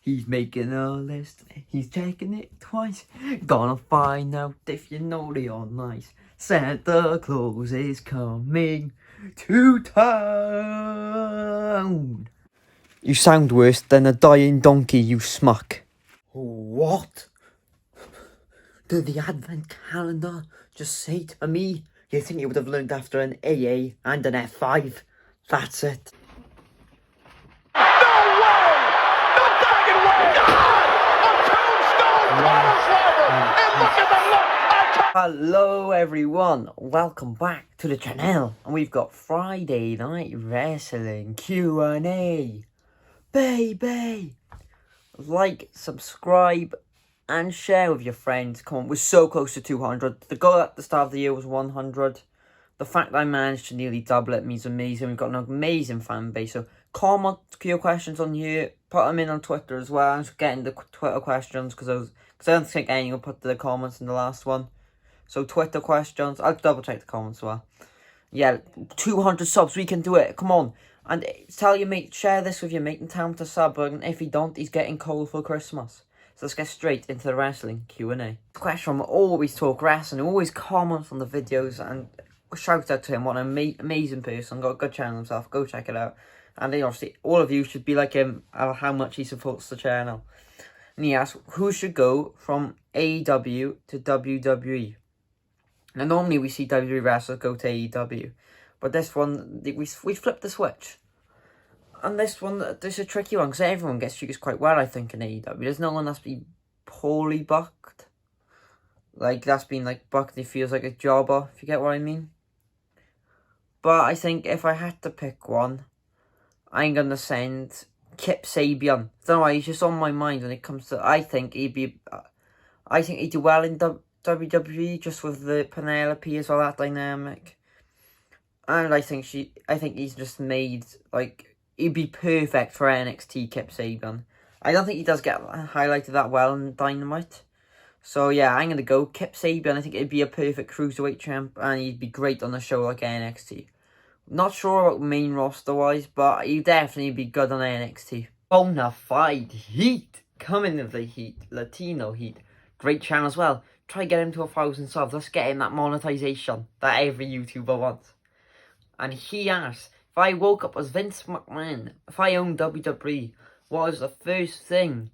He's making a list, he's checking it twice. Gonna find out if you're naughty or nice. Santa Claus is coming to town. You sound worse than a dying donkey, you smuck. What? Did the advent calendar just say to me? You think you would have learned after an AA and an F5? That's it. Hello everyone, welcome back to the channel, and we've got Friday Night Wrestling Q&A. Baby! Like, subscribe, and share with your friends. Come on, we're so close to 200. The goal at the start of the year was 100. The fact that I managed to nearly double it means amazing. We've got an amazing fan base, so comment your questions on here, put them in on Twitter as well. I'm just getting the Twitter questions because I don't think anyone put the comments in the last one. So Twitter questions, I'll double check the comments as well. Yeah, 200 subs, we can do it, come on. And tell your mate, share this with your mate and tell him to sub, and if he don't, he's getting cold for Christmas. So let's get straight into the wrestling Q&A. Question from Always Talk Wrestling, who always comments on the videos, and shout out to him, what an amazing person, got a good channel himself, go check it out. And obviously, all of you should be like him, how much he supports the channel. And he asks, who should go from AEW to WWE? Now, normally we see WWE wrestlers go to AEW, but this one, we flipped the switch. And this one, this is a tricky one, because everyone gets treated quite well, I think, in AEW. There's no one that's been poorly booked. Like, that's been, like, booked, he feels like a jobber, if you get what I mean. But I think if I had to pick one, I'm going to send Kip Sabian. I don't know why, he's just on my mind when it comes to, I think he'd do well in WWE, just with the Penelope as well, that dynamic. And I think he's just made, like, he'd be perfect for NXT, Kip Sabian. I don't think he does get highlighted that well in Dynamite. So yeah, I'm going to go Kip Sabian. I think it'd be a perfect cruiserweight champ, and he'd be great on a show like NXT. Not sure about main roster wise, but he'd definitely be good on NXT. Bonafide Heat, coming of the Heat, Latino Heat. Great channel as well. Try to get him to 1,000 subs. Let's get him that monetization that every YouTuber wants. And he asks, if I woke up as Vince McMahon, if I owned WWE, what was the first thing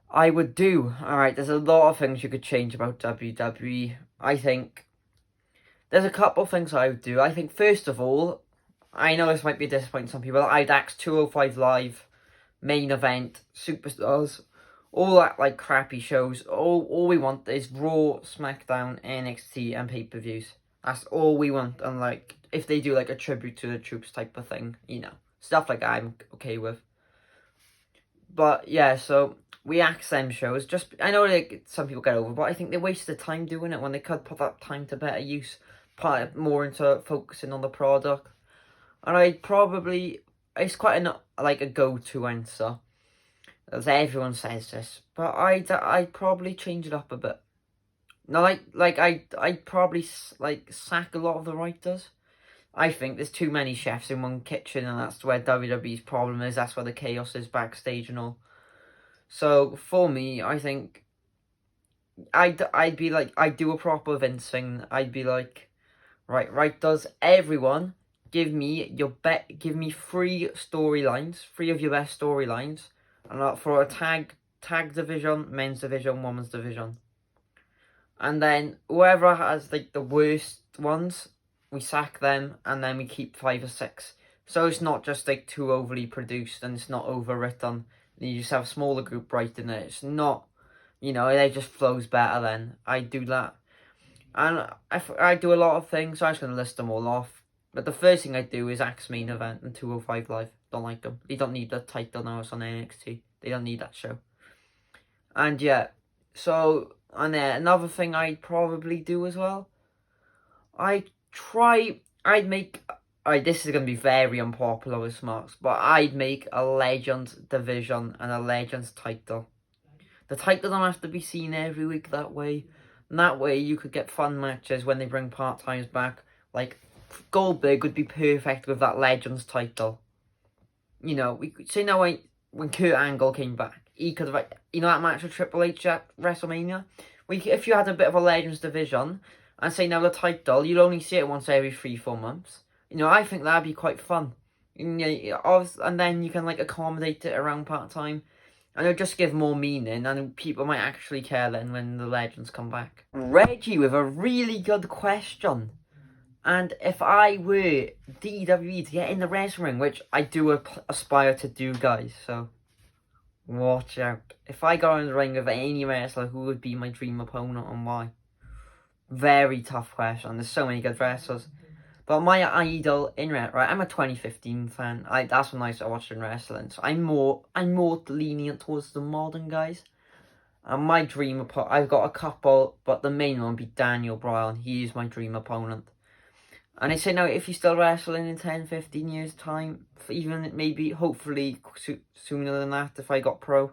I would do? Alright, there's a lot of things you could change about WWE. I think there's a couple of things I would do. I think, first of all, I know this might be disappointing to some people, I'd axe 205 Live, main event, Superstars, all that, like, crappy shows. All we want is Raw, SmackDown, NXT, and pay-per-views. That's all we want. And, like, if they do, like, a tribute to the troops type of thing, you know, stuff like that I'm okay with. But, yeah, so we axe them shows. Just, I know, like, some people get over, but I think they wasted time doing it when they could put that time to better use, put it more into focusing on the product. And I'd probably, it's quite a go-to answer, as everyone says this, but I'd probably change it up a bit. Now, I'd probably, like, sack a lot of the writers. I think there's too many chefs in one kitchen, and that's where WWE's problem is. That's where the chaos is backstage and all. So, for me, I think I'd be like, I'd do a proper Vince thing. I'd be like, right, does everyone give me 3 storylines, 3 of your best storylines, and for a tag division, men's division, women's division. And then whoever has, like, the worst ones, we sack them, and then we keep 5 or 6. So it's not just, like, too overly produced, and it's not overwritten. You just have a smaller group writing it. It's not, you know, it just flows better then. I do that. And I do a lot of things, so I'm just going to list them all off. But the first thing I do is axe main event and 205 Live. Don't like them. They don't need the title now, it's on NXT. They don't need that show. And yeah, so, and another thing I'd probably do as well, this is going to be very unpopular with Smarks, but I'd make a Legends division and a Legends title. The title don't have to be seen every week that way. And that way you could get fun matches when they bring part-timers back. Like, Goldberg would be perfect with that Legends title. You know, we could say, no, when Kurt Angle came back, he could have, you know, that match with Triple H at WrestleMania? If you had a bit of a Legends division, and say now the title, you'd only see it once every 3-4 months. You know, I think that'd be quite fun. And then you can, like, accommodate it around part-time. And it'll just give more meaning, and people might actually care then when the Legends come back. Reggie with a really good question. And if I were WWE to get in the wrestling ring, which I do aspire to do, guys, so watch out. If I go in the ring with any wrestler, who would be my dream opponent and why? Very tough question. There's so many good wrestlers. But my idol in right, I'm a 2015 fan. That's when I started watching wrestling. So I'm more lenient towards the modern guys. And my dream opponent, I've got a couple, but the main one would be Daniel Bryan. He is my dream opponent. And I say now, if he's still wrestling in 10, 15 years' time, even maybe, hopefully, sooner than that, if I got pro,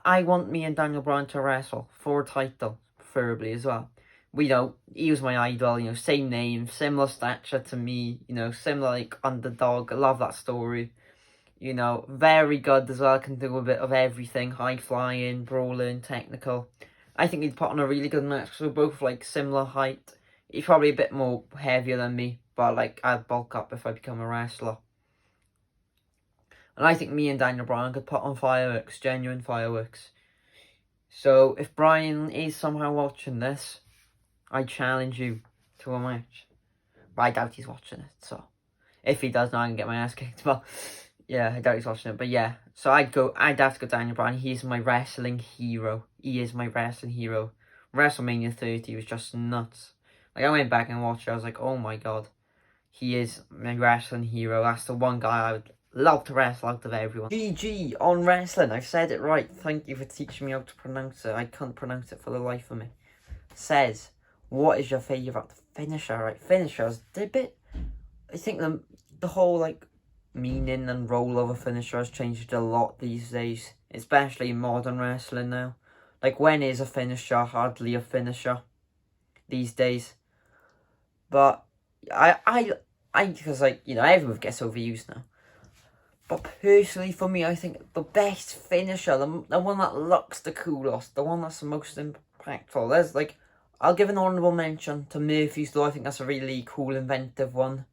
I want me and Daniel Bryan to wrestle for a title, preferably as well. You know, he was my idol, you know, same name, similar stature to me, you know, similar, like, underdog. I love that story. You know, very good as well, can do a bit of everything, high flying, brawling, technical. I think he'd put on a really good match, because we're both, like, similar height. He's probably a bit more heavier than me, but, like, I'd bulk up if I become a wrestler. And I think me and Daniel Bryan could put on fireworks, genuine fireworks. So, if Brian is somehow watching this, I challenge you to a match. But I doubt he's watching it, so if he does, now I can get my ass kicked. But yeah, I doubt he's watching it. But yeah, so I'd have to go Daniel Bryan. He's my wrestling hero. He is my wrestling hero. WrestleMania 30 was just nuts. Like, I went back and watched it. I was like, oh my god, he is my wrestling hero. That's the one guy I would love to wrestle out of everyone. GG on wrestling. I've said it right. Thank you for teaching me how to pronounce it. I couldn't pronounce it for the life of me. Says, what is your favourite finisher? Right, finishers, they're a bit, I think the whole, like, meaning and role of a finisher has changed a lot these days, especially in modern wrestling now. Like, when is a finisher hardly a finisher these days? But I because, like, you know, everyone gets overused now. But personally, for me, I think the best finisher, the one that looks the coolest, the one that's the most impactful, there's, like, I'll give an honourable mention to Murphy's Law. I think that's a really cool, inventive one.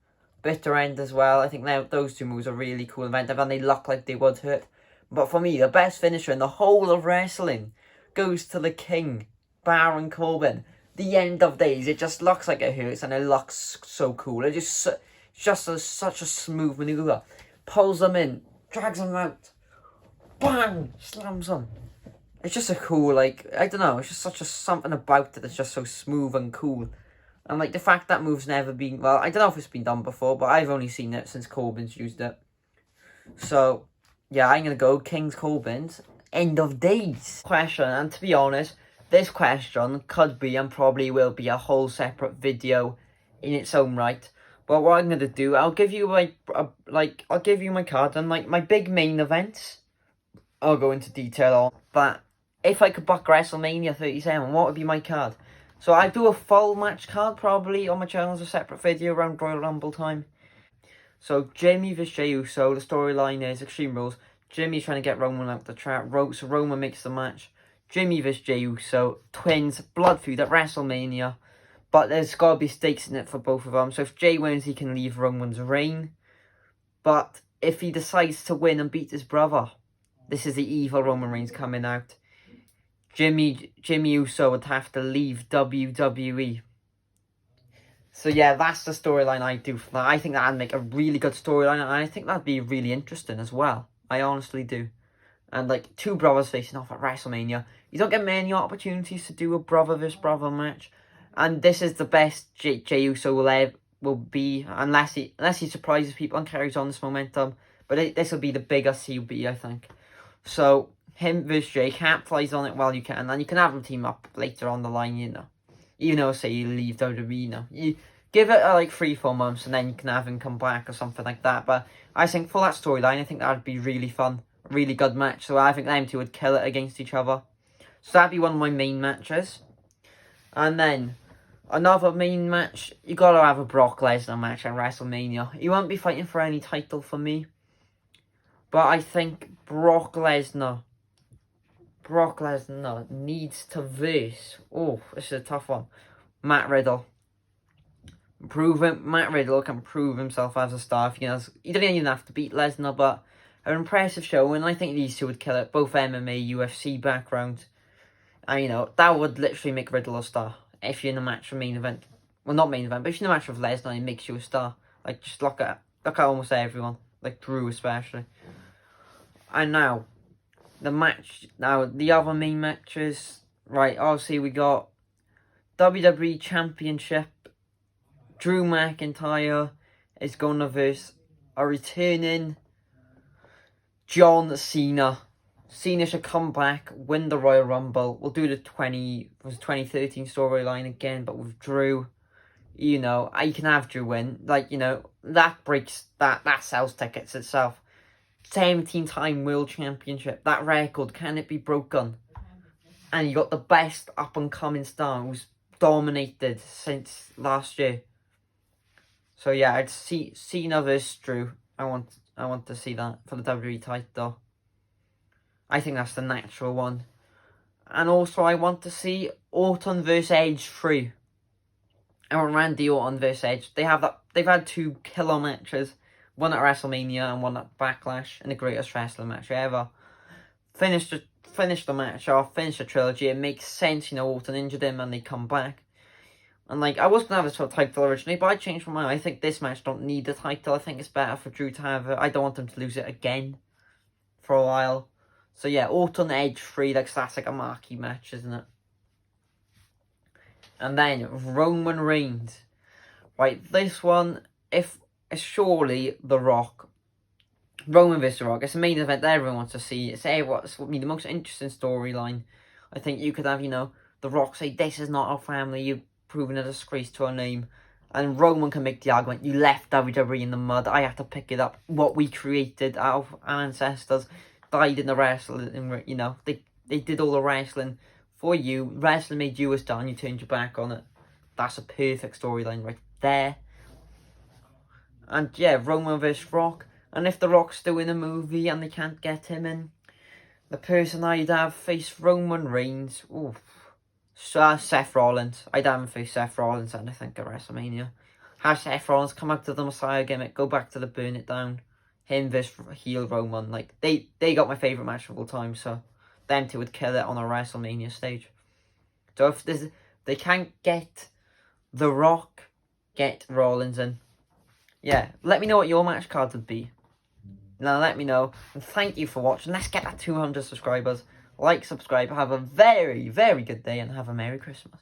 Bitter End as well. I think those two moves are really cool, inventive, and they look like they would hurt. But for me, the best finisher in the whole of wrestling goes to the King, Baron Corbin. The end of days, it just looks like it hurts, and it looks so cool. It just such a smooth maneuver. Pulls them in, drags them out, bang, slams them. It's just a cool, like, I don't know, it's just something about it that's just so smooth and cool. And, like, the fact that move's never been, well, I don't know if it's been done before, but I've only seen it since Corbin's used it. So, yeah, I'm going to go King's Corbin's End of Days question. And to be honest, this question could be and probably will be a whole separate video in its own right. But what I'm going to do, I'll give you, I'll give you my card and, like, my big main events I'll go into detail on. But if I could book WrestleMania 37, what would be my card? So I do a full match card probably on my channel as a separate video around Royal Rumble time. So Jimmy vs Jey Uso, the storyline is Extreme Rules. Jimmy's trying to get Roman out the trap. So Roman makes the match. Jimmy vs Jey Uso, twins, blood feud at WrestleMania. But there's got to be stakes in it for both of them. So if Jey wins, he can leave Roman's reign. But if he decides to win and beat his brother, this is the evil Roman Reigns coming out. Jimmy Uso would have to leave WWE. So yeah, that's the storyline I do for that. I think that'd make a really good storyline, and I think that'd be really interesting as well. I honestly do. And, like, two brothers facing off at WrestleMania. You don't get many opportunities to do a brother versus brother match. And this is the best Jey Uso will be, unless he surprises people and carries on this momentum. But this will be the biggest he'll be, I think. So, him versus Jey, capitalize on it while you can, and you can have them team up later on the line, you know. Even though, say, you leave WWE, you know. You give it, like, 3-4 months, and then you can have him come back or something like that. But I think for that storyline, I think that would be really fun. A really good match. So I think them two would kill it against each other. So that'd be one of my main matches. And then, another main match, you gotta have a Brock Lesnar match at WrestleMania. He won't be fighting for any title for me. But I think Brock Lesnar needs to verse. Oh, this is a tough one. Matt Riddle. Matt Riddle can prove himself as a star. He doesn't even have to beat Lesnar, but an impressive show, and I think these two would kill it. Both MMA, UFC background. And, you know, that would literally make Riddle a star. If you're in a match for main event. Well, not main event, but if you're in a match with Lesnar, it makes you a star. Like, just look at almost everyone. Like, Drew especially. And now, the other main matches. Right, obviously we got WWE Championship. Drew McIntyre is going to verse a returning John Cena. Cena should come back, win the Royal Rumble. We'll do the 2013 storyline again, but with Drew. You know, you can have Drew win. Like, you know, that sells tickets itself. 17-time World Championship. That record, can it be broken? And you got the best up-and-coming star who's dominated since last year. So yeah, I'd see Cena versus Drew. I want to see that for the WWE title. I think that's the natural one. And also I want to see Orton versus Edge 3. I want Randy Orton versus Edge. They've had 2 killer matches. One at WrestleMania and one at Backlash in the greatest wrestling match ever. Finish the match off, finish the trilogy. It makes sense, you know, Orton injured him and they come back. And, like, I was going to have this for a title originally, but I changed my mind. I think this match don't need the title. I think it's better for Drew to have it. I don't want him to lose it again for a while. So, yeah, Orton Edge 3, that's like a marquee match, isn't it? And then, Roman Reigns. Right, this one, it's surely The Rock. Roman vs. The Rock. It's a main event that everyone wants to see. It's the most interesting storyline. I think you could have, you know, The Rock say, this is not our family, you've proven a disgrace to our name. And Roman can make the argument, you left WWE in the mud, I have to pick it up. What we created, our ancestors died in the wrestling, you know, they did all the wrestling for you. Wrestling made you a star and you turned your back on it. That's a perfect storyline right there. And yeah, Roman vs. Rock. And if The Rock's still in a movie and they can't get him in, the person I'd have face Roman Reigns. Oof. Seth Rollins. I'd have him face Seth Rollins, and I think at WrestleMania. Have Seth Rollins come out to the Messiah gimmick, go back to the Burn It Down. Him versus heel Roman. Like, they got my favourite match of all time, so them two would kill it on a WrestleMania stage. So if they can't get The Rock, get Rollins in. Yeah, let me know what your match cards would be. Now let me know, and thank you for watching. Let's get that 200 subscribers. Like, subscribe, have a very, very good day, and have a Merry Christmas.